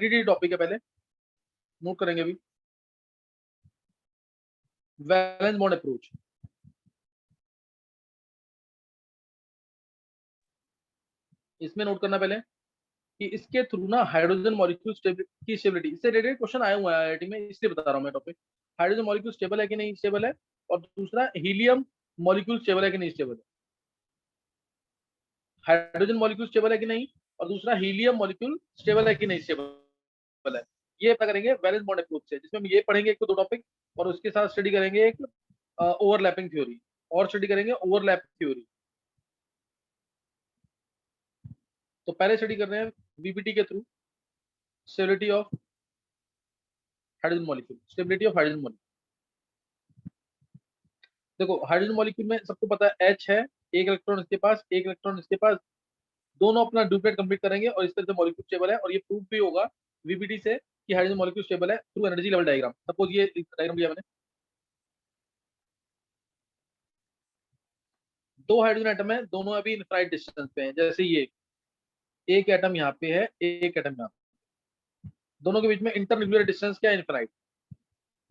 Validity topic है, पहले note करेंगे अभी। वैलेंस बॉन्ड अप्रोच, इसमें नोट करना पहले कि इसके थ्रू ना हाइड्रोजन मॉलिक्यूल की स्टेबिलिटी, इससे रिलेटेड क्वेश्चन आया हुआ है आईआईटी में, इसलिए बता रहा हूँ मैं टॉपिक। हाइड्रोजन मॉलिक्यूल स्टेबल है कि नहीं स्टेबल है, और दूसरा हीलियम मॉलिक्यूल स्टेबल है कि नहीं स्टेबल है। हाइड्रोजन मॉलिक्यूल स्टेबल है कि नहीं, और दूसरा हीलियम मॉलिक्यूल स्टेबल है कि नहीं स्टेबल है। ये पता करेंगे वैलेंस बॉन्ड अप्रोच से, जिसमें हम ये पढ़ेंगे एक तो दो टॉपिक, और उसके साथ स्टडी करेंगे एक ओवरलैपिंग थ्योरी, और स्टडी करेंगे ओवरलैप थ्योरी। तो पहले स्टडी कर रहे हैं वीपीटी के through stability of hydrogen molecule, stability of hydrogen molecule. देखो हाइड्रोजन मॉलिक्यूल में सबको पता है H है, एक इलेक्ट्रॉन इसके पास, एक इलेक्ट्रॉन इसके पास, दोनों अपना डुप्लेट कंप्लीट करेंगे और इस तरह से मॉलिक्यूल स्टेबल है। और ये प्रूफ भी होगा वीपीटी से कि हाइड्रोजन मॉलिक्यूल स्टेबल है through energy level diagram. Suppose ये डायग्राम लिया मैंने, दो हाइड्रोजन एटम है, दोनों अभी इनफाइनाइट डिस्टेंस पे हैं। जैसे ये एक एटम यहाँ पे है, एक एटम यहाँ, दोनों के बीच में इंटरन्यूक्लियर डिस्टेंस क्या है, इनफाइनाइट।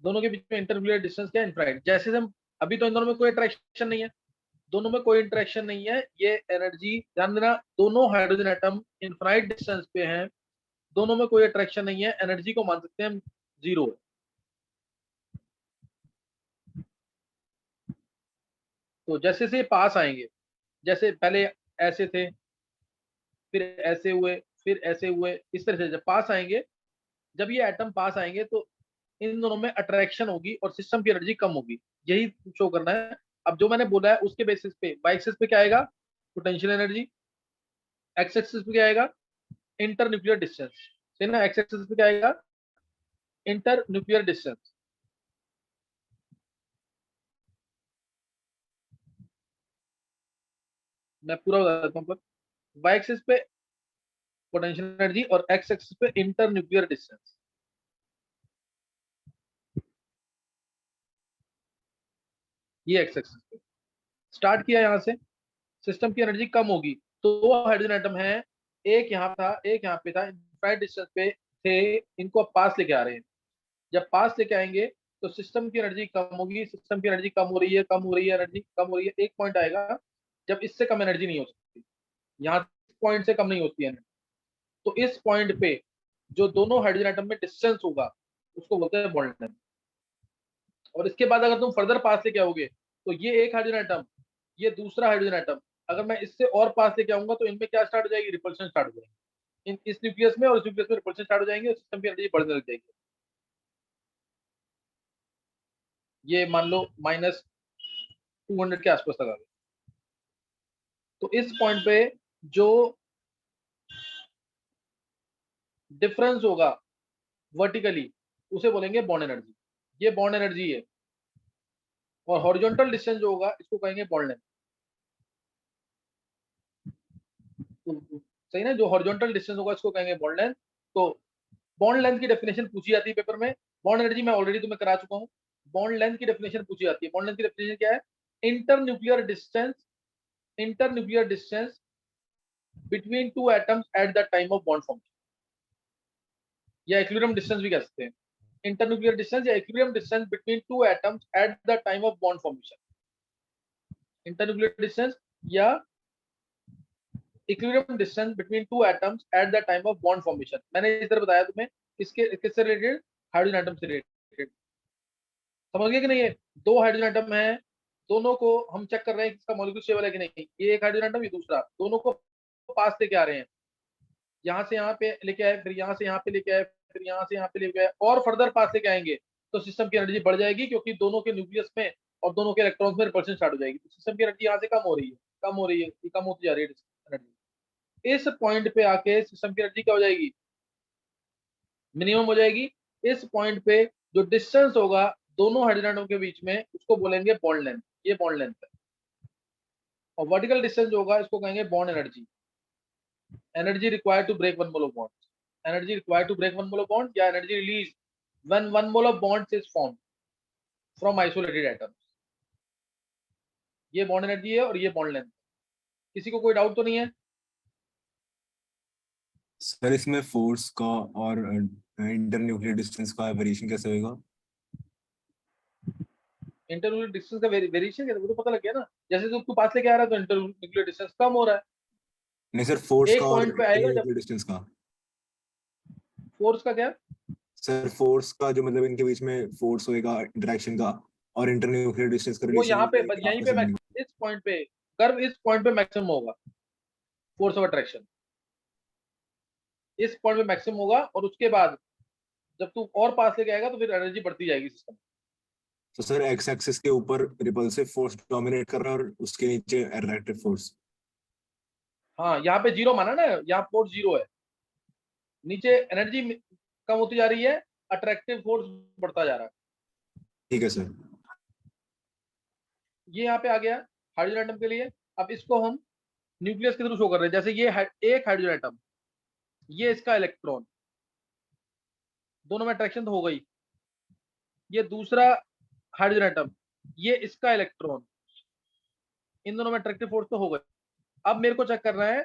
दोनों के बीच में इंटरन्यूक्लियर डिस्टेंस क्या है, इनफाइनाइट। जैसे हम अभी तो इन दोनों में कोई अट्रैक्शन नहीं है, दोनों में कोई इंटरेक्शन नहीं है। ये एनर्जी ध्यान देना, दोनों हाइड्रोजन एटम इनफाइनाइट डिस्टेंस पे हैं, दोनों में कोई अट्रैक्शन नहीं है, एनर्जी को मान सकते हैं हम जीरो है। तो जैसे से पास आएंगे, जैसे पहले ऐसे थे, फिर ऐसे हुए, फिर ऐसे हुए, इस तरह से जब पास आएंगे, जब ये एटम पास आएंगे तो इन दोनों में अट्रैक्शन होगी और सिस्टम की एनर्जी कम होगी, यही शो करना है। अब जो मैंने बोला है उसके बेसिस पे वाई एक्सिस पे क्या आएगा, पोटेंशियल एनर्जी। एक्स एक्सिस पे क्या आएगा, इंटर न्यूक्लियर डिस्टेंस। सही ना, एक्स एक्सिस पे क्या आएगा, इंटर न्यूक्लियर डिस्टेंस। मैं पूरा बता देता हूँ, वाई एक्सिस पे पोटेंशियल एनर्जी और एक्स एक्सिस पे इंटर न्यूक्लियर डिस्टेंस। ये एक्स एक्सिस पे स्टार्ट किया, यहाँ से सिस्टम की एनर्जी कम होगी। तो दो हाइड्रोजन एटम है, एक यहाँ था एक यहाँ पे था, इनफाइनाइट डिस्टेंस पे थे, इनको अब पास लेके आ रहे हैं। जब पास लेके आएंगे तो सिस्टम की एनर्जी कम होगी, सिस्टम की एनर्जी कम हो रही है, कम हो रही है, एनर्जी कम हो रही है। एक पॉइंट आएगा जब इससे कम एनर्जी नहीं हो सकती, यहाँ पॉइंट से कम नहीं होती है एनर्जी। तो इस पॉइंट पे जो दोनों हाइड्रोजन एटम में डिस्टेंस होगा उसको बोलते हैं बॉन्ड लेंथ। और इसके बाद अगर तुम फर्दर पास लेके आओगे तो ये एक हाइड्रोजन एटम, ये दूसरा हाइड्रोजन एटम, अगर मैं इससे और पास लेके आऊंगा तो इनमें क्या स्टार्ट हो जाएगी, रिपल्शन स्टार्ट हो जाएगी। इस न्यूक्लियस में और इस न्यूक्लियस में रिपल्शन स्टार्ट हो जाएंगे और सिस्टम की एनर्जी बढ़ने लग जाएगी। ये मान लो -200 के आसपास तक आ गए। तो इस पॉइंट पे जो डिफरेंस होगा वर्टिकली उसे बोलेंगे बॉन्ड एनर्जी। ये बॉन्ड एनर्जी है। और हॉरिजॉन्टल डिस्टेंस जो होगा इसको कहेंगे बॉन्ड लेंथ। तो सही ना, जो हॉरिजॉन्टल डिस्टेंस होगा इसको कहेंगे बॉन्ड लेंथ। तो बॉन्ड लेंथ की डेफिनेशन पूछी जाती है पेपर में। बॉन्ड एनर्जी मैं ऑलरेडी तुम्हें करा चुका हूँ। बॉन्ड लेंथ की डेफिनेशन पूछी जाती है। बॉन्ड लेंथ की डेफिनेशन क्या है, inter nuclear distance, inter nuclear distance between two atoms at the time of bond formation, या इक्विलिब्रियम डिस्टेंस भी कह सकते हैं। इंटरन्यूक्लियर डिस्टेंस या equilibrium distance between two atoms at the time of bond formation. Internuclear distance या equilibrium distance between two atoms at the time of bond formation. मैंने इस तरह बताया तुम्हें, किसके किससे रिलेटेड, हाइड्रोजन एटम से रिलेटेड। समझ गए कि नहीं, ये दो हाइड्रोजन एटम है, दोनों को हम चेक कर रहे हैं किसका मॉलिक्यूल स्टेबल है कि नहीं। ये एक हाइड्रोजन एटम, ये दूसरा, दोनों को पास लेके आ रहे हैं, यहाँ से यहाँ पे लेके आए, फिर यहाँ से यहाँ पे लेके आए, फिर यहाँ से यहाँ पे लेके आए, और फर्दर पास लेके आएंगे तो सिस्टम की एनर्जी बढ़ जाएगी, क्योंकि दोनों के न्यूक्लियस में और दोनों के इलेक्ट्रॉन्स में रिपल्शन स्टार्ट हो जाएगी। तो सिस्टम की एनर्जी यहाँ से कम हो रही है, कम हो रही है, ये कम होती जा रही है एनर्जी। इस पॉइंट पे आके सिस्टम की एनर्जी क्या हो जाएगी, मिनिमम हो जाएगी। इस पॉइंट पे जो डिस्टेंस होगा दोनों हाइड्रोजन के बीच में उसको बोलेंगे बॉन्ड लेंथ। ये बॉन्ड लेंथ है। और वर्टिकल डिस्टेंस जो होगा इसको कहेंगे bond energy. Energy required to break one mole of bond, energy required to break one mole of bond, या energy release when one mole of bond is formed from isolated atoms. ये bond energy है और ये bond length. किसी को कोई doubt तो नहीं है? सर इसमें फोर्स का और इंटरन्यूक्लियर डिस्टेंस का वेरिएशन कैसे होगा? इंटरन्यूक्लियर डिस्टेंस का वेरिएशन क्या है, वो तो पता लग गया ना। जैसे जो तू पास लेके आ रहा है तो इंटरन्यूक्लियर डिस्टेंस कम हो रहा है। नहीं सर, फोर्स का एक और पॉइंट पे आएगा जब इंटरन्यूक्लियर डिस्टेंस का। फोर्स का क्या, सर फोर्स का जो मतलब इनके बीच में फोर्स होएगा इंटरेक्शन का, और इंटरन्यूक्लियर डिस्टेंस का वो रिलेशन यहाँ पे ये ग्राफ यहीं पे कैसे बनेगा? इस पॉइंट पे कर्व, इस पॉइंट पे मैक्सिमम होगा फोर्स ऑफ अट्रैक्शन। इस पॉइंट पे मैक्सिमम होगा और उसके बाद जब तू और पास लेके आएगा तो फिर एनर्जी बढ़ती जाएगी सिस्टम। तो सर एक्स एक्सिस के ऊपर रिपल्सिव फोर्स डोमिनेट कर रहा है और उसके नीचे अट्रैक्टिव फोर्स। हाँ, यहाँ पे जीरो माना ना, यहाँ फोर्स जीरो है, नीचे एनर्जी कम होती जा रही है, अट्रैक्टिव फोर्स बढ़ता जा रहा है। ठीक है सर। ये यहाँ पे आ गया हाइड्रोजन एटम के लिए। अब इसको हम न्यूक्लियस के थ्रू शो कर रहे हैं। जैसे ये एक हाइड्रोजन एटम, ये इसका इलेक्ट्रॉन, दोनों में अट्रैक्शन तो हो गई। ये दूसरा हाइड्रोजन एटम, ये इसका इलेक्ट्रॉन, इन दोनों में अट्रैक्टिव फोर्स तो हो गई। अब मेरे को चेक करना है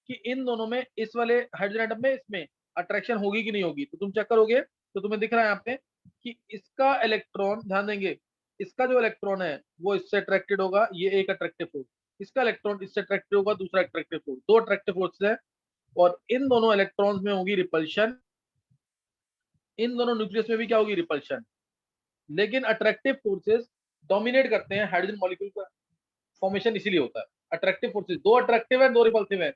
कि इन दोनों में, इस वाले हाइड्रोजन एटम में इसमें अट्रैक्शन होगी कि नहीं होगी। तो तुम चेक करोगे तो तुम्हें दिख रहा है यहाँ पे कि इसका इलेक्ट्रॉन, ध्यान देंगे, इसका जो इलेक्ट्रॉन है वो इससे अट्रैक्टेड होगा, ये एक अट्रैक्टिव फोर्स। इसका इलेक्ट्रॉन इससे अट्रैक्टेड होगा, दूसरा अट्रैक्टिव फोर्स, दो अट्रैक्टिव फोर्स है। और इन दोनों इलेक्ट्रॉन्स में होगी रिपल्शन, इन दोनों न्यूक्लियस में भी क्या होगी, रिपल्शन। लेकिन अट्रैक्टिव फोर्सेस डोमिनेट करते हैं हाइड्रोजन मॉलिक्यूल का फॉर्मेशन, इसीलिए होता है। अट्रैक्टिव फोर्सेस दो अट्रैक्टिव है, दो रिपल्सिव है।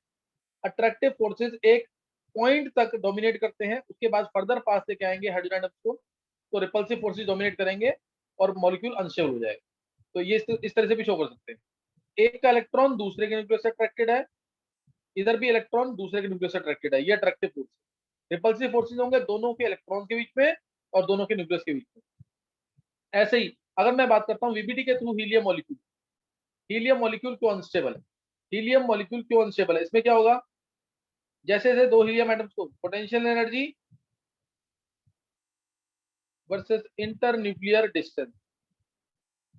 अट्रैक्टिव फोर्सेस एक पॉइंट तक डोमिनेट करते हैं, उसके बाद फर्दर पास लेके आएंगे हाइड्रोजन एटम्स को, तो रिपल्सिव फोर्सेस डोमिनेट करेंगे और मॉलिक्यूल अनस्टेबल हो जाएगा। तो ये इस तरह से भी शो कर सकते हैं। एक का इलेक्ट्रॉन दूसरे के न्यूक्लियस से अट्रैक्टेड है, इधर भी इलेक्ट्रॉन दूसरे के न्यूक्लियस से अट्रैक्टेड है, ये अट्रैक्टिव फोर्स। रिपल्सिव फोर्सेस होंगे दोनों के इलेक्ट्रॉन के बीच में और दोनों के न्यूक्लियस के बीच में। ऐसे ही अगर मैं बात करता हूँ वीबीटी के through helium molecule, helium molecule क्यों अनस्टेबल है, हीलियम मॉलिक्यूल क्यों अनस्टेबल है, इसमें क्या होगा, जैसे जैसे दो हीलियम एटम्स को potential energy versus inter nuclear distance,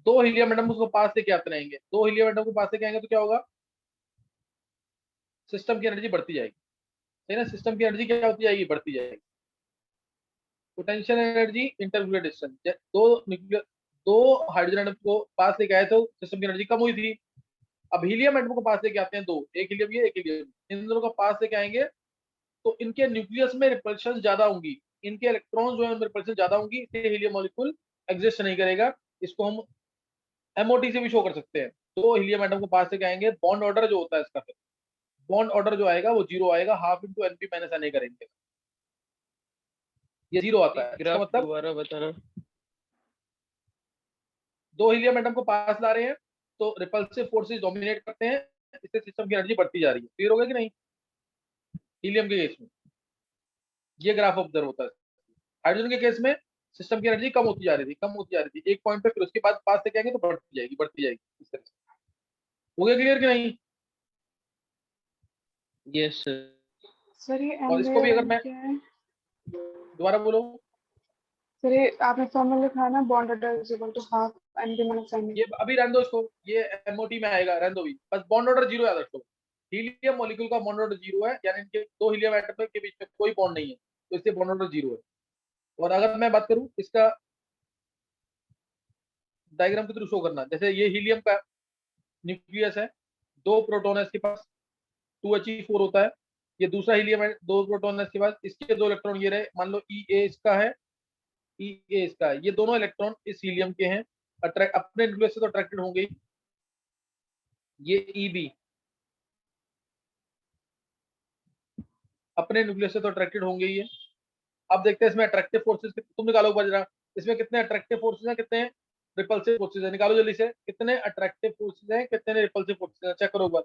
दो हीलियम एटम को पास लेके आते रहेंगे, दो हीलियम एटम को पास लेके आएंगे तो क्या होगा, सिस्टम की एनर्जी बढ़ती जाएगी। सही ना, सिस्टम की एनर्जी क्या होती जाएगी, बढ़ती जाएगी। Potential energy inter nuclear distance, दो हाइड्रोजन एटम को पास लेके आए तो सिस्टम की एनर्जी कम हुई थी। अब हीलियम एटम को पास लेके आते हैं दो, एक हीलियम ये एक हीलियम, इन दोनों को पास लेके आएंगे तो इनके न्यूक्लियस में रिपल्शन ज्यादा होंगी, इनके इलेक्ट्रॉन जो है उनमें रिपल्शन ज्यादा होंगी, इसलिए हीलियम मॉलिक्यूल एग्जिस्ट नहीं करेगा। इसको हम एमओटी से भी शो कर सकते हैं। तो हीलियम एटम को पास लेके आएंगे, बॉन्ड ऑर्डर जो होता है इसका, फिर बॉन्ड ऑर्डर जो आएगा वो जीरो आएगा, half into NP minus N करेंगे, ये जीरो आता है। इसका ग्राफ मतलब दोबारा बताना। दो हीलियम एटम को पास ला रहे हैं तो रिपल्सिव फोर्सेस डोमिनेट करते हैं, इससे सिस्टम की एनर्जी बढ़ती जा रही है। क्लियर हो गया कि नहीं, हीलियम के केस में ये ग्राफ ऑब्जर्व होता है। हाइड्रोजन के केस में सिस्टम की एनर्जी कम होती जा रही थी, कम होती जा रही थी एक पॉइंट पे, फिर उसके बाद पास लेके आएंगे तो बढ़ती जाएगी, बढ़ती जाएगी, इस तरह से। हो गया क्लियर कि नहीं। Yes sir. सर ये और एम इसको भी अगर मैं क्या है? दोबारा बोलो, सर ये आपने फॉर्मूला लिखा है ना, bond order is equal to half NP minus N. ये अभी रहने दो इसको, ये एमओटी में आएगा, रहने दो भी, बस बॉन्ड ऑर्डर जीरो याद रखो। हीलियम मॉलिक्यूल का बॉन्ड ऑर्डर जीरो है, यानी इनके दो हीलियम एटम के बीच में कोई बॉन्ड नहीं है, तो इससे बॉन्ड ऑर्डर जीरो है। और अगर मैं बात करूं इसका डायग्राम के थ्रू शो करना, जैसे ये हीलियम का न्यूक्लियस है, दो प्रोटॉन है इसके पास, 2He4 होता है। ये दूसरा हीलियम है, दो प्रोटॉन है इसके पास, इसके दो इलेक्ट्रॉन ये रहे, मान लो ई ए इसका है, ई ए इसका है, ये दोनों इलेक्ट्रॉन इस हीलियम के हैं, अट्रैक्ट अपने न्यूक्लियस से तो अट्रैक्टेड होंगे। ये ई बी अपने न्यूक्लियस से तो अट्रैक्टेड होंगे ही है। अब देखते हैं इसमें अट्रैक्टिव फोर्सेस, तुम निकालो बजरा, इसमें कितने अट्रैक्टिव फोर्सेस हैं, कितने रिपल्सिव फोर्सेस हैं, निकालो जल्दी से, कितने अट्रैक्टिव फोर्सेस हैं, कितने रिपल्सिव फोर्सेस हैं, चेक करो एक बार।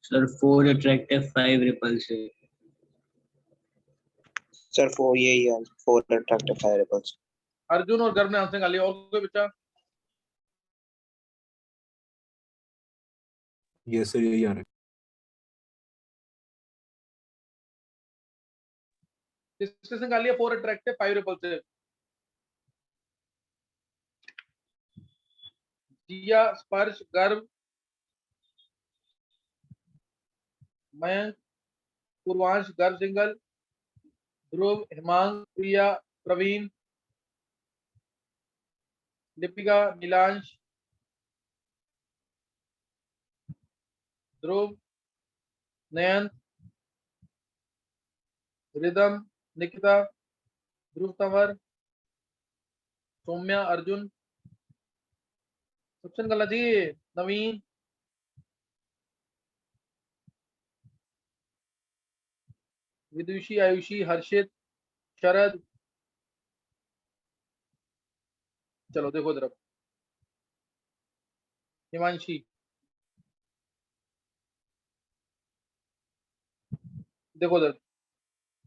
Sir 4 attractive 5 repulsive. सर 4 यही है, 4 अट्रैक्टिव 5 रिपल्सिव। अर्जुन और गर्भ ने आंसर निकाली, और कोई बच्चा? ये सर यही आ रहा है। किसने निकाली है 4 अट्रैक्टिव 5 रिपल्सिव? जिया, स्पर्श, गर्भ, मयंक, पूर्वांश, गर्भ सिंगल, ध्रुव, हिमांग, प्रिया, प्रवीण, दीपिका, नीलांश, ध्रुव, नयन, रिदम, निकिता, ध्रुव तंवर, सौम्या, अर्जुन, ऑप्शन गलत जी, नवीन, विदुषी, आयुषी, हर्षित, शरद। चलो देखो इधर, हिमांशी, देखो इधर,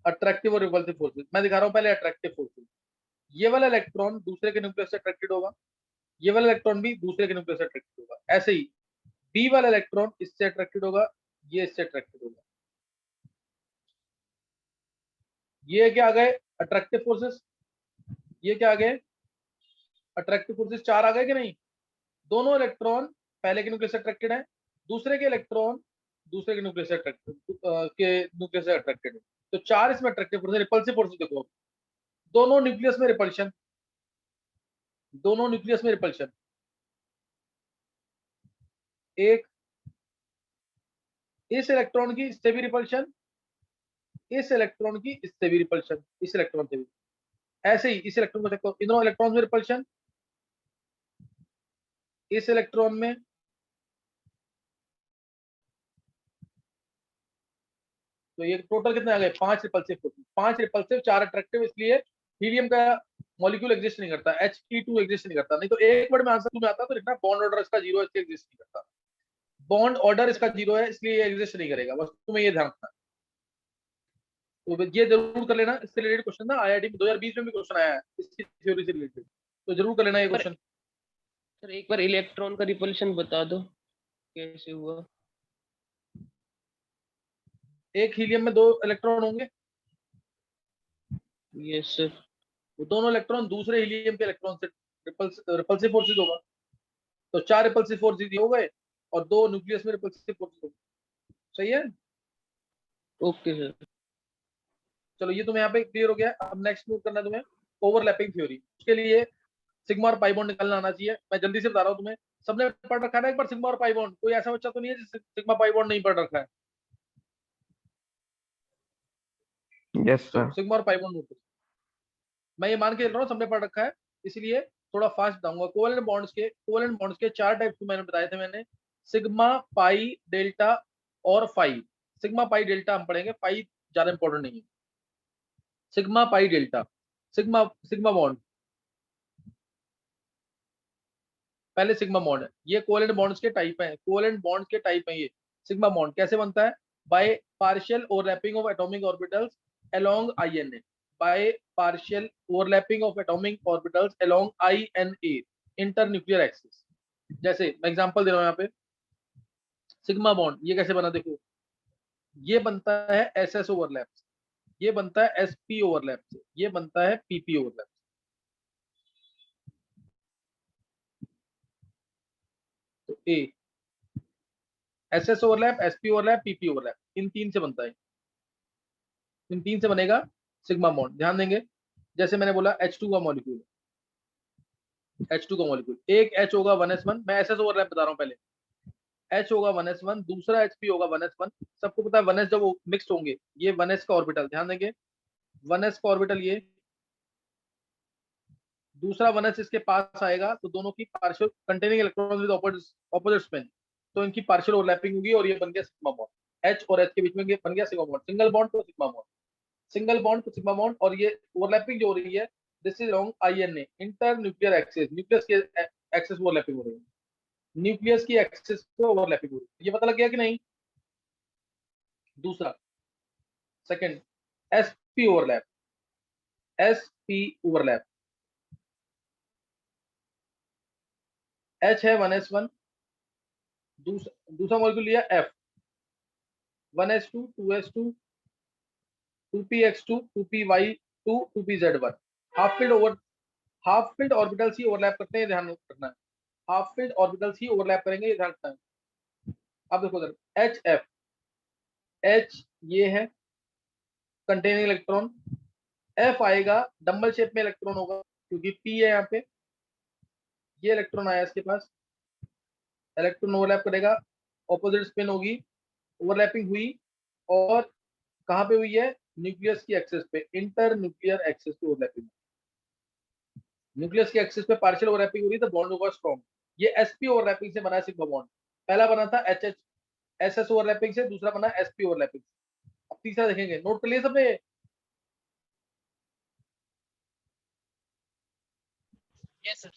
अट्रैक्टिव और रिपल्सिव फोर्सेस। मैं दिखा रहा हूं पहले अट्रैक्टिव फोर्सेस। ये वाला इलेक्ट्रॉन दूसरे के न्यूक्लियस से अट्रैक्टेड होगा, ये वाला इलेक्ट्रॉन भी दूसरे के न्यूक्लियस से अट्रैक्टेड होगा। ऐसे ही बी वाला इलेक्ट्रॉन इससे अट्रैक्टेड होगा, ये इससे अट्रैक्टेड होगा। ये क्या आ गए अट्रैक्टिव फोर्सेस, ये क्या आ गए अट्रैक्टिव फोर्सेस, 4 आ गए कि नहीं? दोनों इलेक्ट्रॉन पहले के न्यूक्लियस से अट्रैक्टेड है, दूसरे के इलेक्ट्रॉन दूसरे के न्यूक्लियस से अट्रैक्टेड है। तो 4 इसमें अट्रैक्टिव फोर्सेस। रिपल्सिव फोर्सेस देखो, दोनों न्यूक्लियस में रिपल्शन, दोनों न्यूक्लियस में रिपल्शन, एक इस इलेक्ट्रॉन की इससे भी रिपल्शन, इस इलेक्ट्रॉन की इससे भी रिपल्शन, इस इलेक्ट्रॉन से भी। ऐसे ही इस इलेक्ट्रॉन को देखो, इन दोनों इलेक्ट्रॉन में रिपल्शन, इस इलेक्ट्रॉन में, तो ये टोटल कितने आ गए? 5 रिपल्सिव फोर्सेस, 5 रिपल्सिव 4 अट्रैक्टिव। इसलिए हीलियम का मॉलिक्यूल एग्जिस्ट नहीं करता, He2 एग्जिस्ट नहीं करता। नहीं तो एक वर्ड में आंसर तुम्हें आता तो लिखना बॉन्ड ऑर्डर इसका 0 है, इसलिए एग्जिस्ट नहीं करता। बॉन्ड ऑर्डर इसका 0 है, इसलिए ये एग्जिस्ट नहीं करेगा। बस तुम्हें ये ध्यान रखना। तो ये जरूर कर लेना, इससे रिलेटेड क्वेश्चन ना IIT में 2020 में भी क्वेश्चन आया है इसकी थ्योरी से रिलेटेड, तो जरूर कर लेना ये क्वेश्चन। सर एक बार इलेक्ट्रॉन का रिपल्शन बता दो कैसे हुआ। एक हीलियम में 2 इलेक्ट्रॉन होंगे, यस सर। वो दोनों इलेक्ट्रॉन दूसरे हीलियम के इलेक्ट्रॉन से रिपल्सिव फोर्सेस होगा। तो 4 रिपल्सिव फोर्सेस हो गए और 2 न्यूक्लियस में रिपल्सिव फोर्सेस हो गए। सही है? Okay sir. चलो ये तुम्हें यहाँ पे क्लियर हो गया। अब नेक्स्ट मूव करना है तुम्हें ओवरलैपिंग थ्योरी। उसके लिए सिग्मा और पाई बॉन्ड निकालना आना चाहिए। मैं जल्दी से बता रहा हूँ तुम्हें, सबने पढ़ रखा है ना एक बार सिग्मा और पाई बॉन्ड? कोई ऐसा बच्चा तो नहीं है जिसने सिग्मा पाई बॉन्ड नहीं पढ़ रखा है? Yes sir. सिग्मा और पाई बॉन्ड, मैं ये मान के चल रहा हूँ सबने पढ़ रखा है, इसलिए थोड़ा फास्ट बताऊंगा। कोवेलेंट बॉन्ड्स के 4 टाइप्स मैंने बताए थे मैंने, सिग्मा, पाई, डेल्टा और फाई। सिग्मा, पाई, डेल्टा हम पढ़ेंगे, पाई ज्यादा इंपॉर्टेंट नहीं है। सिग्मा, पाई, डेल्टा। सिग्मा सिग्मा बॉन्ड, पहले सिग्मा बॉन्ड है, ये कोवेलेंट बॉन्ड्स के टाइप है, कोवेलेंट बॉन्ड्स के टाइप है ये। सिग्मा बॉन्ड कैसे बनता है? Bye partial overlapping of atomic orbitals along INA, bye partial overlapping of atomic orbitals along INA, internuclear axis. जैसे मैं एग्जांपल दे रहा हूं यहाँ पे, सिग्मा बॉन्ड ये कैसे बना देखो, ये बनता है SS ओवरलैप से, ये बनता है SP ओवरलैप से, ये बनता है PP ओवरलैप। तो A SS overlap, SP overlap, PP overlap, इन 3 से बनता है, इन 3 से बनेगा सिग्मा बॉन्ड। ध्यान देंगे, जैसे मैंने बोला H2 का मॉलिक्यूल, H2 का मॉलिक्यूल, एक H होगा 1s1, मैं SS ओवरलैप बता रहा हूँ पहले। H होगा 1s1, दूसरा HP होगा 1s1। सबको पता है 1s जब मिक्स होंगे, ये 1s का ऑर्बिटल, ध्यान देंगे 1s का ऑर्बिटल, ये दूसरा 1s इसके पास आएगा, तो दोनों की partial containing electron with opposite spin, तो इनकी पार्शियल ओवरलैपिंग होगी और ये बन गया सिग्मा बॉन्ड। H और H के बीच में बन गया सिग्मा बॉन्ड, सिंगल बॉन्ड तो सिग्मा बॉन्ड, सिंगल बॉन्ड तो सिग्मा बॉन्ड। और ये ओवरलैपिंग जो हो रही है, this is along INA, inter nuclear axis, nucleus के एक्सिस ओवरलैपिंग हो रही है, न्यूक्लियस की एक्सिस पे ओवरलैपिंग हो रही है। ये पता लग गया कि नहीं? दूसरा second sp overlap, sp overlap, H है 1s1, दूसरा मॉलिक्यूल लिया F, 1s2, 2s2, 2px2, 2py2, 2pz1। Half filled orbitals ही ओवरलैप करते हैं, ध्यान रखना है। हाफ फील्ड ऑर्बिटल्स ही ओवरलैप करेंगे, ये ध्यान रखना है। अब देखो इधर HF, H ये है कंटेनिंग इलेक्ट्रॉन, F आएगा डबल शेप में इलेक्ट्रॉन होगा क्योंकि P है यहाँ पे, ये इलेक्ट्रॉन आया इसके पास, इलेक्ट्रॉन ओवरलैप करेगा, ऑपोजिट स्पिन होगी, ओवरलैपिंग हुई, और कहाँ पे हुई है? न्यूक्लियस की एक्सिस पे, इंटर न्यूक्लियर एक्सिस पे ओवरलैपिंग। न्यूक्लियस की एक्सिस पे पार्शियल ओवरलैपिंग हो रही है तो बॉन्ड होगा स्ट्रॉन्ग। ये sp ओवरलैपिंग से बना है सिग्मा बॉन्ड। पहला बना था SS ओवरलैपिंग से, दूसरा बना sp ओवरलैपिंग से। अब तीसरा देखेंगे, नोट कर लिए सबने? Yes sir.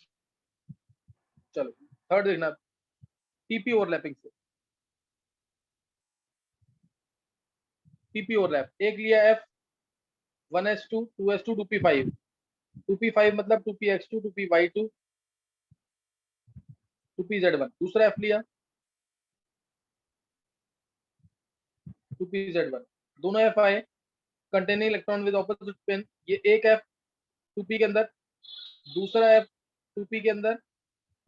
चलो थर्ड देखना, pp ओवरलैपिंग से। pp ओवरलैप, एक लिया F, 1s2, 2s2, 2p5, 2p5 मतलब 2px2, 2py2, 2pz1। दूसरा F लिया, 2pz1, दोनों F आए containing electron with opposite spin. ये एक F 2p के अंदर, दूसरा F 2p के अंदर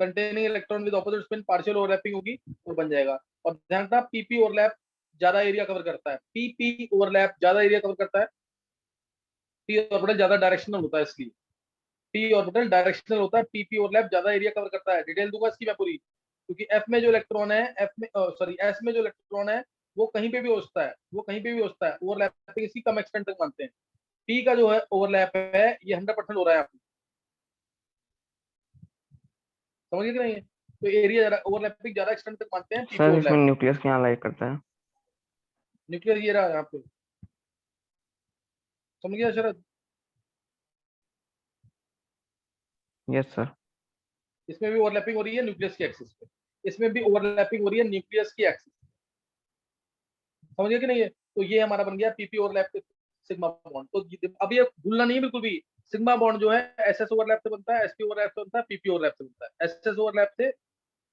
containing electron with opposite spin, partial overlapping होगी तो बन जाएगा। और ध्यान रखना pp ओवरलैप ज्यादा एरिया कवर करता है, pp ओवरलैप ज्यादा एरिया कवर करता है, p ऑर्बिटल ज्यादा डायरेक्शनल होता है, इसलिए p ऑर्बिटल डायरेक्शनल होता है, pp ओवरलैप ज्यादा एरिया कवर करता है। डिटेल दूंगा इसकी मैं पूरी, क्योंकि f में जो इलेक्ट्रॉन है, f में सॉरी s में जो इलेक्ट्रॉन है वो कहीं पे भी हो सकता है, वो कहीं पे भी हो सकता है, ओवरलैपिंग इसकी कम एक्सटेंट तक मानते हैं। p का जो है ओवरलैप है ये 100% हो रहा है, आपको समझ गए कि नहीं? तो एरिया ओवरलैपिंग ज्यादा एक्सटेंट तक मानते हैं, p सर इसमें ओवरलैप। न्यूक्लियस क्या लाइक करता है? न्यूक्लियर ये रहा यहाँ पे, समझ गया शरद? Yes sir. इसमें भी ओवरलैपिंग हो रही है न्यूक्लियस की एक्सिस पे, इसमें भी ओवरलैपिंग हो रही है न्यूक्लियस की एक्सिस, समझ गया कि नहीं है? तो ये हमारा बन गया पीपी ओवरलैप सिग्मा बॉन्ड। तो अब ये भूलना नहीं है बिल्कुल भी, सिग्मा बॉन्ड जो है एसएस ओवरलैप से बनता है, एसपी ओवरलैप से बनता है, पीपी ओवरलैप से बनता है। एसएस ओवरलैप से,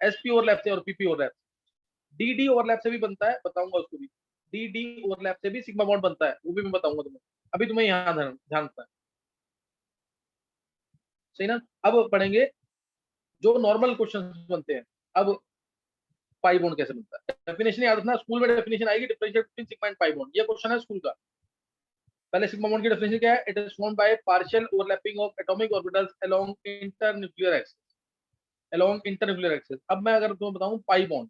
एसपी ओवरलैप से और पीपी ओवरलैप से। डीडी ओवरलैप से भी बनता है, बताऊंगा उसको भी। डीडी ओवरलैप से भी सिग्मा बॉन्ड बनता है, वो भी मैं बताऊंगा तुम्हें, अभी तुम्हें यहाँ ध्यान रखना है, सही ना? अब पढ़ेंगे जो नॉर्मल क्वेश्चन बनते हैं। अब पाई बॉन्ड कैसे बनता है, डेफिनेशन याद रखना, स्कूल में डेफिनेशन आएगी, differentiate between sigma and pi bond, ये क्वेश्चन है स्कूल का। पहले सिग्मा बॉन्ड की डेफिनेशन क्या है? It is formed by partial overlapping of atomic orbitals along internuclear axis, along internuclear axis. अब मैं अगर तुम्हें बताऊं पाई बॉन्ड,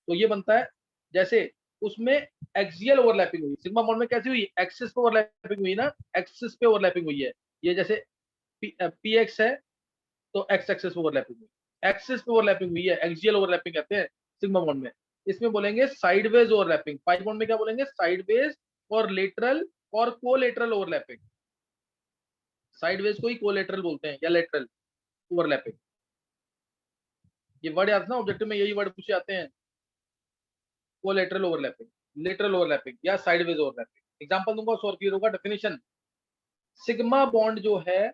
तो ये बनता है जैसे उसमें एक्सियल ओवरलैपिंग हुई। सिग्मा बॉन्ड में कैसी हुई? एक्सिस पे ओवरलैपिंग हुई ना, एक्सिस पे ओवरलैपिंग हुई है। ये जैसे पी एक्स है तो एक्स एक्सिस पे ओवरलैपिंग हुई, एक्सिस पे ओवरलैपिंग हुई है, एक्सियल ओवरलैपिंग कहते हैं सिग्मा बॉन्ड में। इसमें बोलेंगे साइडवेज ओवरलैपिंग। पाई बॉन्ड में क्या बोलेंगे? साइडवेज और लेटरल और कोलेटरल ओवरलैपिंग। साइडवेज को ही कोलेटरल बोलते हैं या लेटरल ओवरलैपिंग। ये वर्ड याद ना, ऑब्जेक्टिव में यही वर्ड पूछे जाते हैं, कोलेटरल ओवरलैपिंग, लेटरल ओवरलैपिंग या साइडवेज ओवरलैपिंग। एग्जांपल दूंगा सो क्लियर होगा। डेफिनेशन, सिग्मा बॉन्ड जो है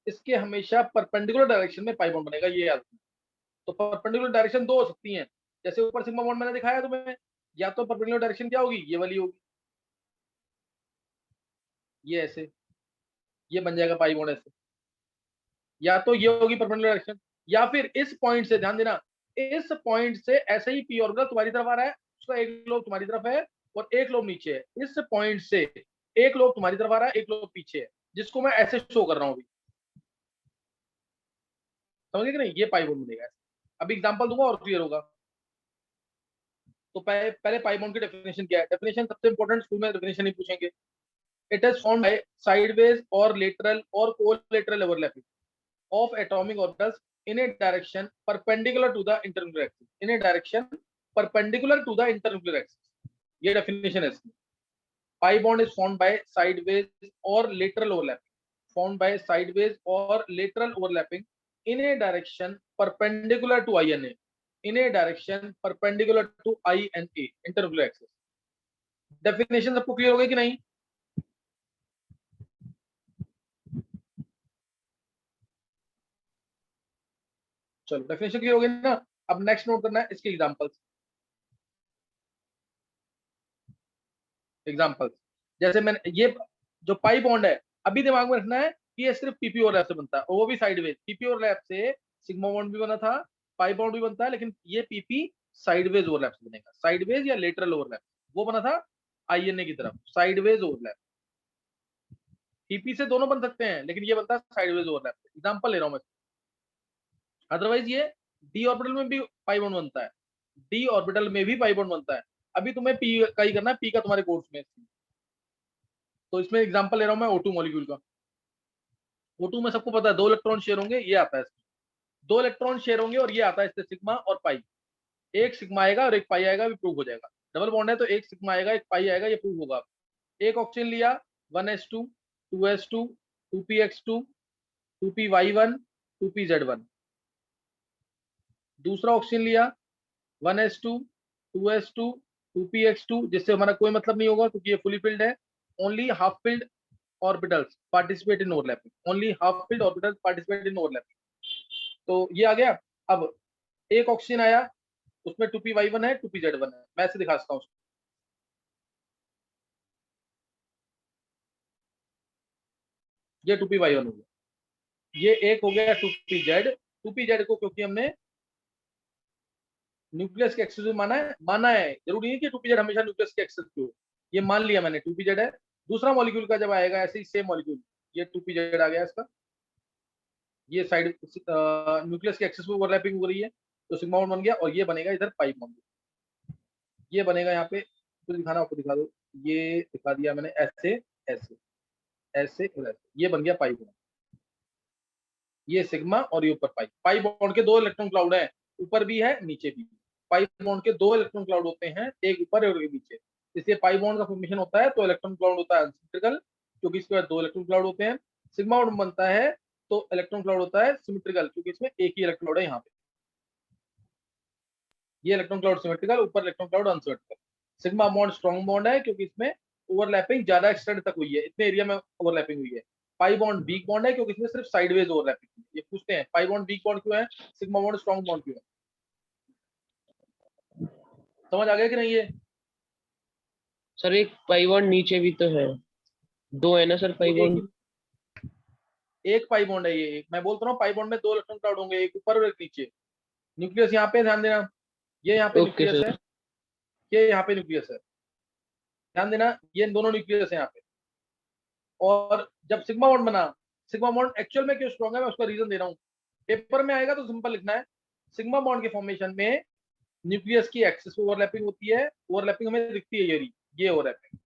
इसके हमेशा परपेंडिकुलर डायरेक्शन में पाई बॉन्ड बनेगा, ये याद रखना। तो परपेंडिकुलर डायरेक्शन दो हो सकती हैं, जैसे ऊपर सिग्मा बॉन्ड मैंने दिखाया तुम्हें, या तो परपेंडिकुलर डायरेक्शन क्या होगी? ये वाली होगी, ये ऐसे, ये बन जाएगा पाई बॉन्ड ऐसे, या तो ये होगी परपेंडिकुलर डायरेक्शन, या फिर इस पॉइंट से, ध्यान देना, इस पॉइंट से ऐसे ही पी ऑर्बिटल तुम्हारी तरफ आ रहा है, उसका एक लोब तुम्हारी तरफ है और एक लोब नीचे है। इस पॉइंट से एक लोब तुम्हारी तरफ आ रहा है, एक लोब पीछे है, जिसको मैं ऐसे शो कर रहा हूं अभी, समझे कि नहीं? ये पाई बॉन्ड बनेगा। अभी एग्जांपल दूंगा और क्लियर होगा। तो पहले पाई बॉन्ड की डेफिनेशन क्या है? डेफिनेशन सबसे इंपॉर्टेंट, स्कूल में डेफिनेशन ही पूछेंगे। It is formed by sideways और लेटरल और collateral overlapping of atomic orbitals in a direction perpendicular to the internuclear axis, in a direction perpendicular to the internuclear axis. ये definition है इसकी। pi bond is formed by sideways or lateral overlapping, formed by sideways or lateral overlapping in a direction perpendicular to INA, in a direction perpendicular to I and A internuclear axis. Definition सबको clear हो गई कि नहीं? चलो definition clear हो गई ना। अब नेक्स्ट नोट करना है इसके एग्जांपल्स। जैसे मैंने ये जो पाई बॉन्ड है, अभी दिमाग में रखना है कि ये सिर्फ पीपी ओवरलैप से बनता है, और वो भी साइडवेज। पीपी ओवरलैप से सिग्मा बॉन्ड भी बना था, पाई बॉन्ड भी बनता है, लेकिन ये पीपी साइडवेज ओवरलैप से बनेगा। साइडवेज या लेटरल ओवरलैप, वो बना था आईएनए की तरफ, साइडवेज ओवरलैप। पीपी से दोनों बन सकते हैं, लेकिन ये बनता है साइडवेज ओवरलैप। एग्जांपल ले रहा हूं मैं। अदरवाइज ये डी ऑर्बिटल में भी पाई बॉन्ड बनता है, डी ऑर्बिटल में भी पाई बॉन्ड बनता है। अभी तुम्हें पी का ही करना है, पी का तुम्हारे कोर्स में। तो इसमें एग्जांपल ले रहा हूं मैं O2 मॉलिक्यूल का। O2 में सबको पता है 2 इलेक्ट्रॉन शेयर होंगे, ये आता है इसमें 2 इलेक्ट्रॉन शेयर होंगे, और ये आता है इससे सिग्मा और पाई। एक सिग्मा आएगा और एक पाई आएगा, भी प्रूव हो जाएगा। डबल बॉन्ड है तो एक सिग्मा आएगा एक पाई आएगा, ये प्रूव होगा। एक ऑक्सीजन लिया 1s2 2s2 2px2 2py1 2pz1। दूसरा ऑक्सीजन लिया 1s2 2s2 2px2, जिससे हमारा कोई मतलब नहीं होगा क्योंकि ये फुली फिल्ड है। Only half filled orbitals participate in overlapping, only half filled orbitals participate in overlapping. तो ये आ गया। अब एक ऑक्सीजन आया, उसमें 2py1 है 2pz1 है। मैं ऐसे दिखाता हूँ। ये 2py1 हो गया, ये एक हो गया 2pz। 2pz को क्योंकि हमने न्यूक्लियस के एक्सेस में माना है, जरूरी नहीं कि 2pz हमेशा न्यूक्लियस के एक्सेस पे हो, ये मान लिया मैंने 2pz है। दूसरा मॉलिक्यूल का जब आएगा ऐसे ही सेम मॉलिक्यूल, ये 2pz आ गया इसका, ये साइड न्यूक्लियस के एक्सेस पे ओवरलैपिंग हो रही है, तो सिग्मा बॉन्ड बन गया, और ये बनेगा इधर पाई बॉन्ड। ये बनेगा यहाँ पे, तो दिखाना आपको दिखा दो, ये दिखा दिया मैंने, ऐसे ऐसे ऐसे और ऐसे, ये बन गया पाई बॉन्ड। ये सिग्मा और ये ऊपर पाई। पाई बॉन्ड के 2 इलेक्ट्रॉन क्लाउड है, ऊपर भी है नीचे भी। पाई बॉन्ड के 2 इलेक्ट्रॉन क्लाउड होते हैं, एक ऊपर और एक नीचे। इसलिए पाई बॉन्ड का फॉर्मेशन होता है तो इलेक्ट्रॉन क्लाउड होता है अनसिमेट्रिकल, क्योंकि इसके बाद 2 इलेक्ट्रॉन क्लाउड होते हैं। सिग्मा बॉन्ड बनता है तो इलेक्ट्रॉन क्लाउड होता है सिमेट्रिकल, क्योंकि इसमें एक ही इलेक्ट्रॉन है यहाँ पे। ये इलेक्ट्रॉन क्लाउड सिमेट्रिकल, ऊपर electron cloud unsymmetrical. Sigma bond strong bond है क्योंकि इसमें ओवरलैपिंग ज्यादा एक्सटेंड तक हुई है, इतने एरिया में ओवरलैपिंग हुई है। पाई बॉन्ड वीक बॉन्ड है क्योंकि इसमें सिर्फ साइडवेज ओवरलैपिंग हुई है। ये पूछते हैं पाई बॉन्ड वीक बॉन्ड क्यों है, सिग्मा बॉन्ड स्ट्रॉन्ग बॉन्ड क्यों है। समझ आ गया कि नहीं? ये सर एक पाई बॉन्ड नीचे भी तो है, 2 है ना सर पाई बॉन्ड? एक पाई बॉन्ड है ये। मैं बोलता हूँ पाई बॉन्ड में 2 इलेक्ट्रॉन क्लाउड होंगे, एक ऊपर और एक नीचे। न्यूक्लियस यहाँ पे, ध्यान देना, ये यहाँ पे ओके न्यूक्लियस सर। है, ये यहाँ पे न्यूक्लियस है। ध्यान देना, ये दोनों न्यूक्लियस है यहाँ पे। और जब सिग्मा बॉन्ड बना, सिग्मा बॉन्ड एक्चुअल में क्यों स्ट्रॉन्ग है, मैं उसका रीजन दे रहा हूँ। पेपर में आएगा तो सिंपल लिखना है, सिग्मा बॉन्ड के फॉर्मेशन में न्यूक्लियस की एक्सिस पे ओवरलैपिंग होती है, ओवरलैपिंग हमें दिखती है, ये ओवरलैपिंग।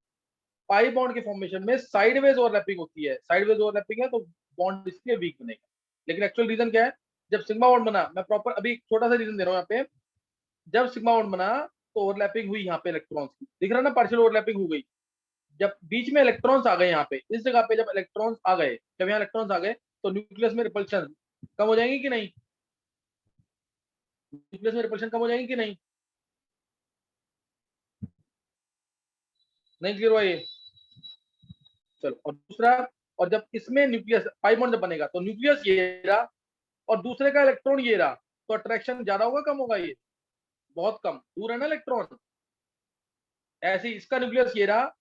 पाई बॉन्ड के फॉर्मेशन में साइडवेज ओवरलैपिंग होती है, साइडवेज ओवरलैपिंग है तो बॉन्ड इसलिए वीक बनेगा। लेकिन एक्चुअल रीजन क्या है, जब सिग्मा बॉन्ड बना, मैं प्रॉपर अभी छोटा सा रीजन दे रहा हूँ यहाँ पे। जब सिग्मा बॉन्ड बना तो ओवरलैपिंग हुई यहाँ पे इलेक्ट्रॉन्स की, दिख रहा है ना, पार्शियल ओवरलैपिंग हो गई। जब बीच में इलेक्ट्रॉन्स आ गए यहाँ पे, इस जगह पे जब इलेक्ट्रॉन्स आ गए, जब यहाँ इलेक्ट्रॉन्स आ गए तो न्यूक्लियस में रिपल्शन कम हो जाएंगी कि नहीं? न्यूक्लियस में रिपल्शन कम हो जाएंगी कि नहीं? नहीं क्लियर हुआ ये? चलो, और दूसरा, और जब इसमें न्यूक्लियस पाई बॉन्ड जब बनेगा तो न्यूक्लियस ये रहा और दूसरे का इलेक्ट्रॉन ये रहा, तो अट्रैक्शन ज्यादा होगा कम होगा? ये बहुत कम, दूर है ना इलेक्ट्रॉन। ऐसे ही इसका न्यूक्लियस ये रहा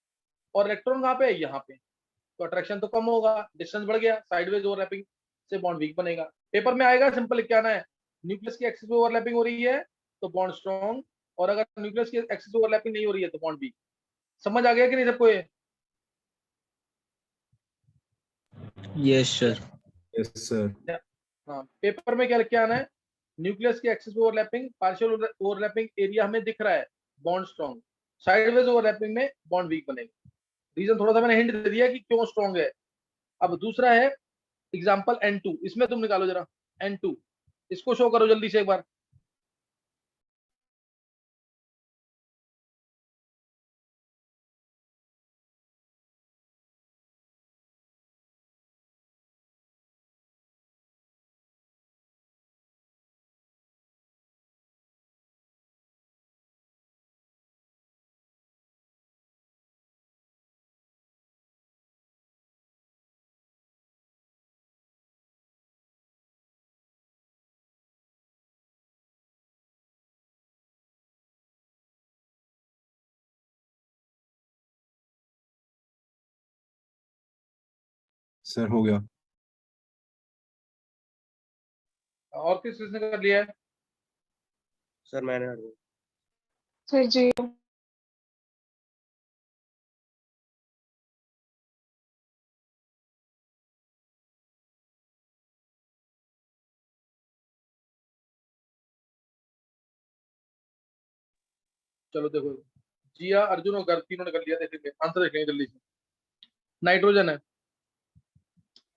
और इलेक्ट्रॉन कहाँ पे है, यहाँ पे, तो अट्रैक्शन तो कम होगा, डिस्टेंस बढ़ गया, साइडवेज ओवरलैपिंग से बॉन्ड वीक बनेगा। पेपर में आएगा, सिंपल लिख के आना है, न्यूक्लियस की एक्सिस पे ओवरलैपिंग हो रही है तो बॉन्ड स्ट्रॉन्ग, और अगर न्यूक्लियस की एक्सिस पे ओवरलैपिंग नहीं हो रही है तो बॉन्ड वीक। समझ आ गया कि नहीं सबको ये? Yes, sir. Yes sir. हाँ, पेपर में क्या लिख के आना है, न्यूक्लियस की एक्सिस पे ओवरलैपिंग, पार्शियल ओवरलैपिंग एरिया हमें दिख रहा है, बॉन्ड स्ट्रॉन्ग। साइडवेज ओवरलैपिंग में बॉन्ड वीक बनेगा। रीजन थोड़ा सा मैंने हिंट दे दिया कि क्यों स्ट्रॉन्ग है। अब दूसरा है एग्जाम्पल N2, इसमें तुम निकालो जरा N2, इसको शो करो जल्दी से एक बार। सर हो गया। और किसने कर लिया है? सर मैंने हट गया। सर जी चलो देखो, जिया, अर्जुन और गर्ग तीनों ने कर लिया। देखेंगे आंसर, देखेंगे जल्दी से। नाइट्रोजन है,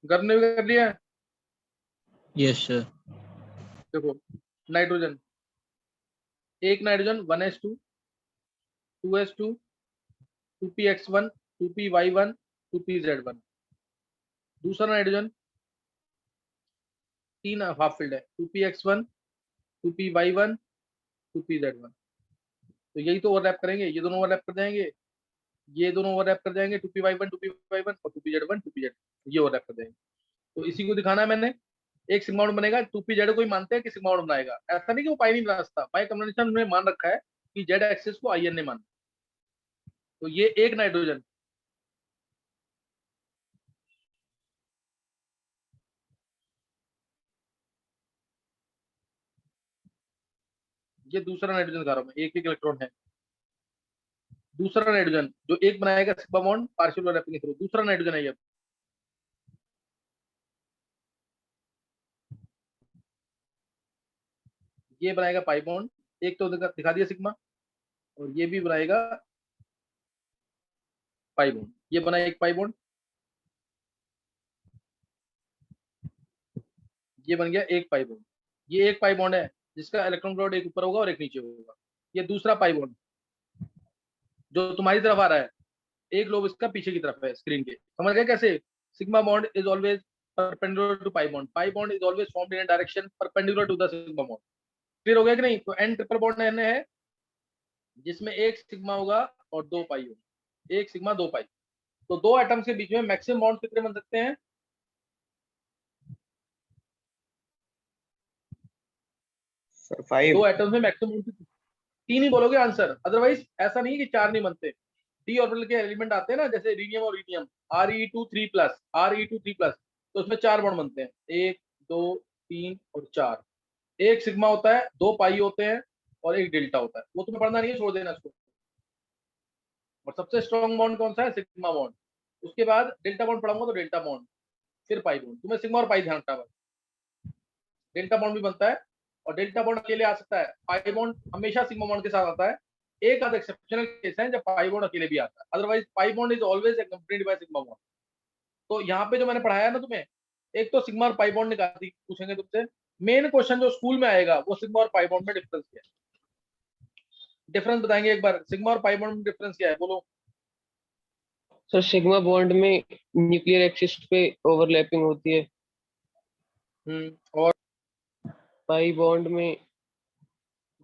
गर्ग ने भी कर लिया है। Yes sir. देखो नाइट्रोजन, एक nitrogen 1s2 2s2 2px1 2py1 2pz1। दूसरा नाइट्रोजन तीन हाफ फील्ड है, 2px1 2py1 2pz1। तो यही तो ओवरलैप करेंगे, ये दोनों ओवरलैप कर जाएंगे, ये दोनों ओवरलैप कर जाएंगे, 2py1 2py1 और 2pz1 2pz, ये ओवरलैप कर जाएंगे। तो इसी को दिखाना है मैंने। एक सिग्मा बॉन्ड बनेगा, 2pz को ही मानते हैं कि सिग्मा बॉन्ड बनाएगा। ऐसा नहीं कि वो पाई नहीं रास्ता, पाई कन्वेंशन में मान रखा है कि जेड एक्सिस को आईएन ने माना। तो ये एक नाइट्रोजन, ये दूसरा नाइट्रोजन दिखा रहा हूं मैं, एक इलेक्ट्रॉन है। दूसरा नाइट्रोजन जो एक बनाएगा सिग्मा बॉन्ड पार्शियल ओवरलैपिंग के थ्रू, दूसरा नाइट्रोजन है ये। ये बनाएगा पाई बॉन्ड, एक तो दिखा दिया सिग्मा, और ये भी बनाएगा पाई बॉन्ड। ये बना एक पाई बॉन्ड, ये बन गया एक पाई बॉन्ड। ये एक पाई बॉन्ड है जिसका इलेक्ट्रॉन क्लाउड एक ऊपर होगा और एक नीचे होगा। ये दूसरा पाई बॉन्ड जो तुम्हारी तरफ आ रहा है, एक लोब इसका पीछे की तरफ है स्क्रीन के। समझ गए कैसे? Sigma bond is always perpendicular to pi bond, pi bond is always formed in a direction perpendicular to the sigma bond. Clear हो गया कि नहीं? तो एन ट्रिपल बॉन्ड एन है जिसमें एक सिग्मा होगा और दो पाई होगा, एक सिग्मा दो पाई। तो दो एटम्स के बीच में मैक्सिमम बॉन्ड कितने बन सकते हैं? सर 5। दो एटम्स में मैक्सिमम तीन ही बोलोगे आंसर, अदरवाइज ऐसा नहीं है कि चार नहीं बनते। डी ऑर्बिटल के एलिमेंट आते हैं ना, जैसे रीनियम और रीनियम, Re2 3+, Re2 3+, तो उसमें चार बॉन्ड बनते हैं, 1 2 3 और 4। एक सिग्मा होता है, दो पाई होते हैं और एक डेल्टा होता है। वो तुम्हें पढ़ना नहीं है, छोड़ देना इसको। और सबसे स्ट्रॉन्ग बॉन्ड कौन सा है? Sigma bond. उसके बाद डेल्टा बॉन्ड पढ़ाऊंगा तो डेल्टा बॉन्ड, फिर पाई बॉन्ड। तुम्हें सिग्मा और पाई ध्यान रखना है। डेल्टा बॉन्ड भी बनता है, और डेल्टा बॉन्ड अकेले आ सकता है। पाई बॉन्ड हमेशा सिग्मा बॉन्ड के साथ आता है। एक आध एक्सेप्शनल केस है जब पाई बॉन्ड अकेले भी आता है, otherwise pi bond is always accompanied by sigma bond. तो यहाँ पे जो मैंने पढ़ाया ना तुम्हें, एक तो सिग्मा और पाई बॉन्ड निकाल पूछेंगे तुमसे। मेन क्वेश्चन जो स्कूल में आएगा वो सिग्मा और पाई बॉन्ड में डिफरेंस क्या है। डिफरेंस बताएंगे एक बार, सिग्मा और पाई बॉन्ड में डिफरेंस क्या है, बोलो। सर सिग्मा बॉन्ड में न्यूक्लियर एक्सिस पे ओवरलैपिंग होती है, और पाई बॉन्ड में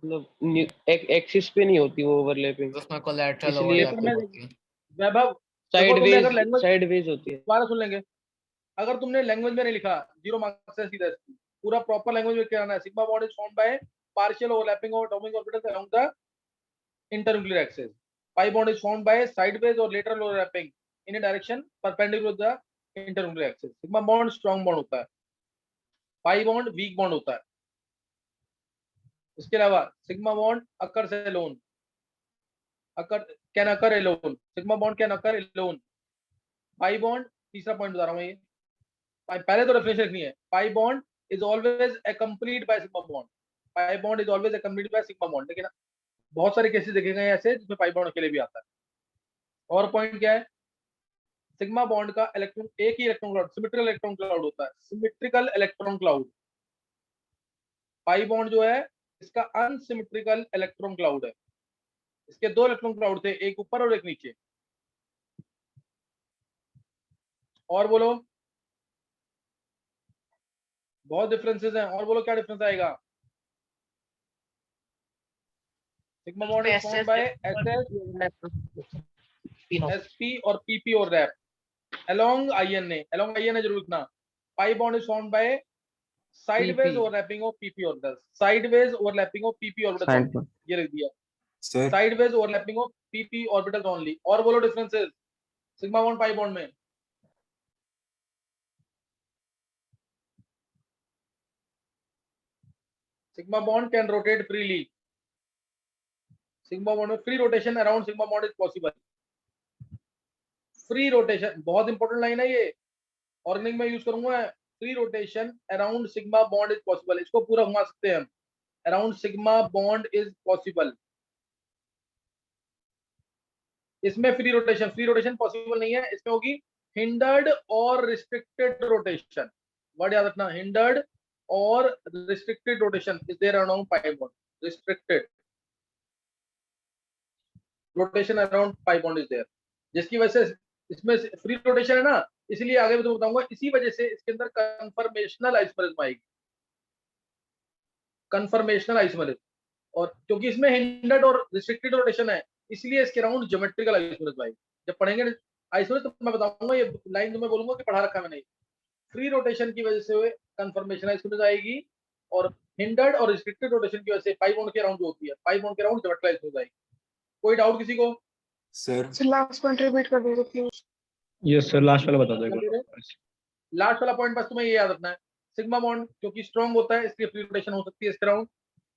मतलब एक्सिस पे नहीं होती वो ओवरलैपिंग, उसमें कोलैटरल इसलिए ओवरलैपिंग होती है। वैभव देखो, तुमने अगर लैंग्वेज साइडवेज होती है। दोबारा सुन लेंगे, अगर तुमने लैंग्वेज में नहीं लिखा 0 मार्क्स से सीधा, पूरा प्रॉपर लैंग्वेज में क्या है। Sigma bond is formed by partial overlapping of atomic orbitals along the internuclear axis. Pi bond is formed by sideways और lateral overlapping in a direction perpendicular to the internuclear axis. Sigma bond strong bond होता है, pi bond weak bond होता है। इसके अलावा sigma bond occurs alone, can occur alone, sigma bond can occur alone. Pi bond, तीसरा point बता रहा हूं मैं ये, पहले तो डेफिनेशन लिखनी है। पाई bond is always accompanied by sigma bond, pi bond is always accompanied by sigma bond. लेकिन बहुत सारे केसेस देखे गए ऐसे जिसमें पाई बॉन्ड अकेले भी आता है। और पॉइंट क्या है? सिग्मा बॉन्ड का इलेक्ट्रॉन, एक ही electron cloud, symmetrical electron cloud होता है, symmetrical electron cloud. Pi bond जो है इसका अनसिमेट्रिकल इलेक्ट्रॉन क्लाउड है। इसके दो इलेक्ट्रॉन क्लाउड थे, एक ऊपर और एक नीचे। और बोलो, बहुत डिफरेंसेस हैं, और बोलो क्या डिफरेंस आएगा? Sigma bond is formed by sp और pp और रैप along INA, along INA जरूर लिखना। Pi bond is formed by sideways overlapping of pp orbitals, sideways overlapping of pp orbitals, ये लिख दिया, sir sideways overlapping of pp orbitals only. और बोलो differences sigma bond pi bond में। Sigma bond can rotate freely, sigma bond में free rotation around sigma bond is possible. Free rotation बहुत important line है ये, ऑर्गेनिक में use करूंगा। Free rotation around sigma bond is possible, इसको पूरा घुमा सकते हैं हम, around sigma bond is possible. इसमें फ्री रोटेशन पॉसिबल नहीं है, इसमें होगी हिंडर्ड और रिस्ट्रिक्टेड रोटेशन। वर्ड याद रखना, हिंडर्ड और restricted rotation is there around pi bond. Restricted rotation around pi bond is there, जिसकी वजह से इसमें फ्री रोटेशन है ना, इसलिए आगे भी तो बताऊंगा, इसी वजह से इसके अंदर कन्फर्मेशनल आइसोमेरिज्म आएगी, कन्फर्मेशनल आइसोमेरिज्म। और क्योंकि इसमें हिंडर्ड और रिस्ट्रिक्टेड रोटेशन है, इसलिए इसके अराउंड ज्योमेट्रिकल आइसोमेरिज्म आएगी। जब पढ़ेंगे आइसोमेरिज्म तो मैं बताऊंगा, ये लाइन तो मैं बोलूंगा कि पढ़ा रखा मैंने। फ्री रोटेशन की वजह से कन्फर्मेशनल आइसोमेरिज्म आएगी, और हिंडर्ड और रिस्ट्रिक्टेड रोटेशन की वजह से पाई बॉन्ड के अराउंड जो होती है, पाई बॉन्ड के अराउंड ज्योमेट्रिकल आइसोमेरिज्म आएगी। कोई डाउट किसी को? Sir sir last point repeat कर दीजिए प्लीज। यस सर, लास्ट वाला बता दो एक बार। लास्ट वाला पॉइंट बस तुम्हें ये याद रखना है, सिग्मा बॉन्ड क्योंकि स्ट्रॉन्ग होता है इसलिए फ्री रोटेशन हो सकती है इसके अराउंड,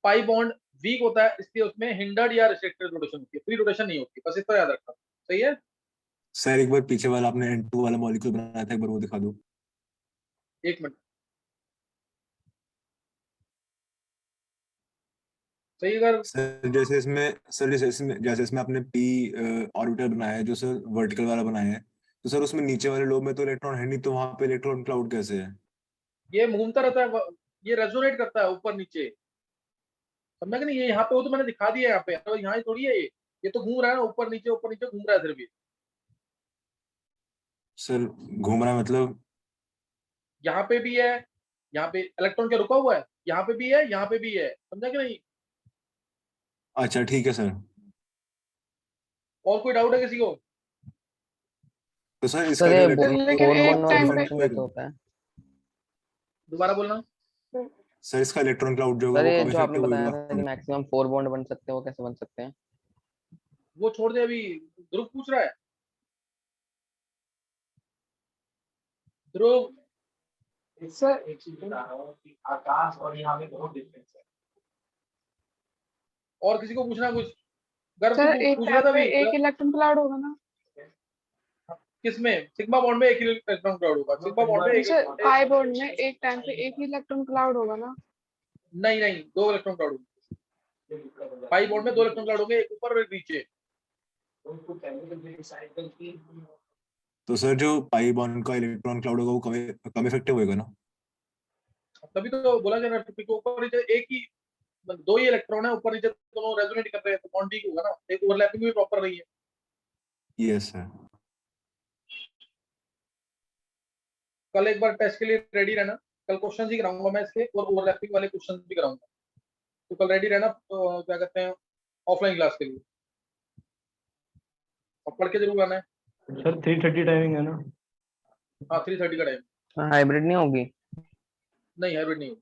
पाई बॉन्ड वीक होता है इसलिए उसमें हिंडर्ड या रिस्ट्रिक्टेड रोटेशन होती है, फ्री रोटेशन नहीं होती। बस इतना याद रखना, सही है? सर एक बार पीछे वाला आपने N2 वाला मॉलिक्यूल बनाया था, एक बार वो दिखा दो। एक मिनट, सही अगर जैसे इसमें आपने p ऑर्बिटल बनाया है जो सर वर्टिकल वाला बनाया है, तो सर उसमें नीचे वाले लोब में तो इलेक्ट्रॉन है नहीं, तो वहां पे इलेक्ट्रॉन क्लाउड कैसे है? ये घूमता रहता है, ये रेजोनेट करता है ऊपर नीचे, समझा कि नहीं? ये यहाँ पे वो तो मैंने दिखा दिया है, यहाँ पे तो यहाँ ही थोड़ी है, ये तो घूम रहा है ना, ऊपर नीचे घूम रहा है सिर्फ ये। सर घूम रहा है मतलब? यहाँ पे भी है, यहाँ पे इलेक्ट्रॉन क्या रुका हुआ है, यहाँ पे भी है, यहाँ पे भी है, समझा कि नहीं? अच्छा ठीक है सर। और कोई डाउट है किसी को? तो सर सर इसका ये लेकिन फोर एक बॉन्ड टाइम वाला पे कैसे होता है? दोबारा बोलना। सर इसका इलेक्ट्रॉन क्लाउड जो होगा सर वो ये कब जो आपने इफेक्टिव बताया होगा? था कि मैक्सिमम 4 बॉन्ड बन सकते हैं, वो कैसे बन सकते हैं? वो छोड़ दे, अभी ध्रुव पूछ रहा है। ध्रुव, सर एक चीज बता रहा हूँ कि आकाश और यहाँ में बहुत डिफरेंस है। और किसी को पूछना कुछ? गर्व सर तू एक पूछ रहा टाइम था पे अभी, एक इलेक्ट्रॉन क्लाउड होगा ना? किसमें? सिग्मा बॉन्ड में एक ही इलेक्ट्रॉन क्लाउड होगा, सिग्मा बॉन्ड में सर पाई बॉन्ड में एक टाइम पे एक ही इलेक्ट्रॉन क्लाउड होगा ना? नहीं, 2 इलेक्ट्रॉन क्लाउड होंगे। पाई बॉन्ड में 2 इलेक्ट्रॉन क्लाउड होंगे, एक ऊपर और एक नीचे। तो सर जो पाई बॉन्ड का इलेक्ट्रॉन क्लाउड होगा वो कम इफेक्टिव होगा ना? तभी तो बोला जा रहा है, ऊपर नीचे एक ही 2 ही इलेक्ट्रॉन है, ऊपर नीचे दोनों रेजोनेट कर रहे हैं, तो बॉन्ड ठीक होगा ना, एक ओवरलैपिंग भी प्रॉपर रही है। Yes sir. कल एक बार टेस्ट के लिए रेडी रहना, कल क्वेश्चन ही कराऊंगा मैं इसके, और ओवरलैपिंग वाले क्वेश्चन भी कराऊंगा, तो कल रेडी रहना। क्या कहते हैं, ऑफलाइन क्लास के लिए, और पढ़ के जरूर आना है। सर 3:30 टाइमिंग है ना? हाँ 3:30 का टाइम। हाइब्रिड नहीं होगी? नहीं हाइब्रिड नहीं होगी।